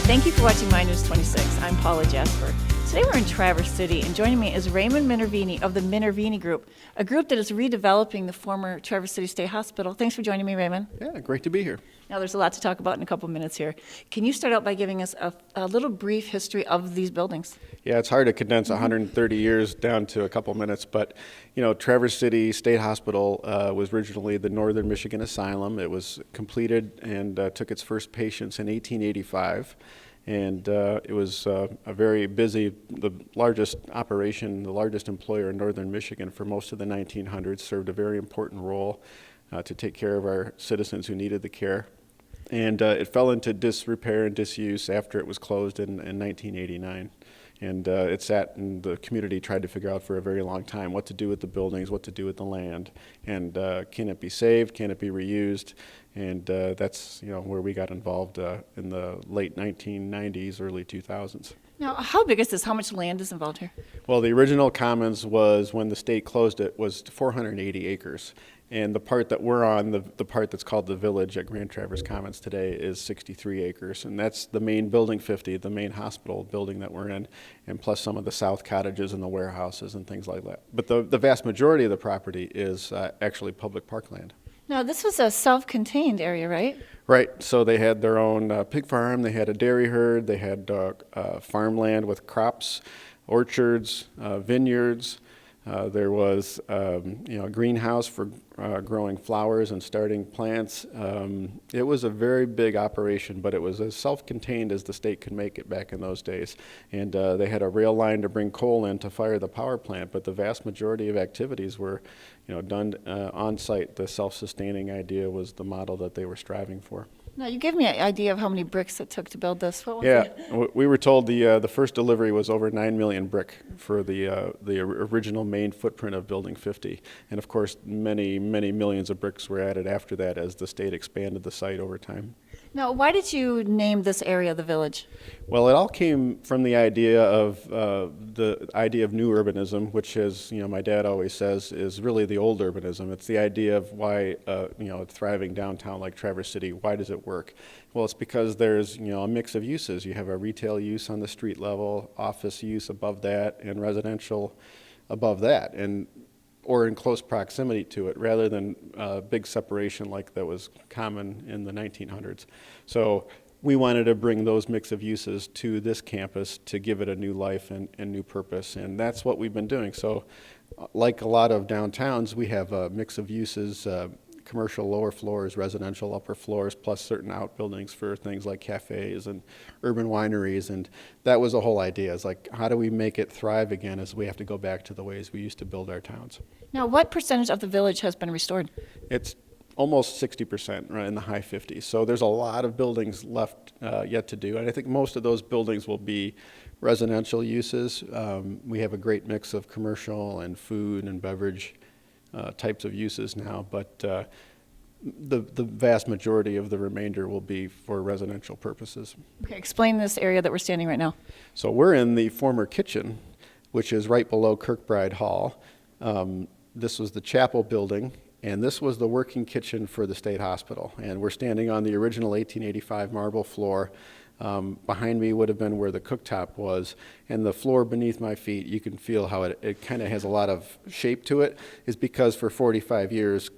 Thank you for watching My News 26. I'm Paula Jasper. Today we're in Traverse City, and joining me is Raymond Minervini of the Minervini Group, a group that is redeveloping the former Traverse City State Hospital. Thanks for joining me, Raymond. Yeah, great to be here. Now, there's a lot to talk about in a couple minutes here. Can you start out by giving us a little brief history of these buildings? Yeah, it's hard to condense 130 years down to a couple minutes, but Traverse City State Hospital was originally the Northern Michigan Asylum. It was completed and took its first patients in 1885. And it was a very busy, the largest operation, the largest employer in northern Michigan for most of the 1900s, served a very important role to take care of our citizens who needed the care. And it fell into disrepair and disuse after it was closed in 1989. And it sat and the community tried to figure out for a very long time what to do with the buildings, what to do with the land, and can it be saved, can it be reused? And that's where we got involved in the late 1990s, early 2000s. Now, how big is this? How much land is involved here? Well, the original commons was, when the state closed it, was 480 acres. And the part that we're on, the part that's called the Village at Grand Traverse Commons today, is 63 acres. And that's the main building 50, the main hospital building that we're in, and plus some of the south cottages and the warehouses and things like that. But the vast majority of the property is actually public parkland. Now, this was a self-contained area, right? Right. So they had their own pig farm, they had a dairy herd, they had farmland with crops, orchards, vineyards. There was a greenhouse for growing flowers and starting plants. It was a very big operation, but it was as self-contained as the state could make it back in those days. And they had a rail line to bring coal in to fire the power plant, but the vast majority of activities were done on-site. The self-sustaining idea was the model that they were striving for. Now, you gave me an idea of how many bricks it took to build this. What was it? We were told the first delivery was over 9 million brick for the original main footprint of Building 50. And of course, many millions of bricks were added after that as the state expanded the site over time. Now, why did you name this area the Village? Well, it all came from the idea of new urbanism, which is, my dad always says, is really the old urbanism. It's the idea of why, a thriving downtown like Traverse City, why does it work? Well, it's because there's, a mix of uses. You have a retail use on the street level, office use above that, and residential above that, or in close proximity to it, rather than big separation like that was common in the 1900s. So we wanted to bring those mix of uses to this campus to give it a new life and new purpose, and that's what we've been doing. So like a lot of downtowns, we have a mix of uses, commercial lower floors, residential upper floors, plus certain outbuildings for things like cafes and urban wineries. And that was the whole idea, is like, how do we make it thrive again as we have to go back to the ways we used to build our towns? Now, what percentage of the Village has been restored? It's almost 60%, right, in the high 50s. So there's a lot of buildings left yet to do. And I think most of those buildings will be residential uses. We have a great mix of commercial and food and beverage types of uses now, but the vast majority of the remainder will be for residential purposes. Okay, explain this area that we're standing right now. So we're in the former kitchen, which is right below Kirkbride Hall. This was the chapel building, and this was the working kitchen for the state hospital. And we're standing on the original 1885 marble floor. Behind me would have been where the cooktop was, and the floor beneath my feet, you can feel how it kind of has a lot of shape to it, is because for 45 years,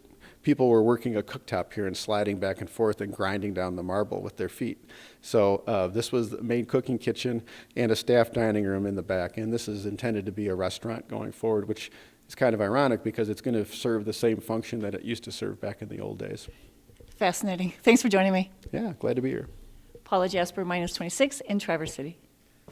people were working a cooktop here and sliding back and forth and grinding down the marble with their feet. So this was the main cooking kitchen and a staff dining room in the back, and this is intended to be a restaurant going forward, which is kind of ironic because it's going to serve the same function that it used to serve back in the old days. Fascinating. Thanks for joining me. Yeah, glad to be here. Paula Jasper, My News 26 in Traverse City.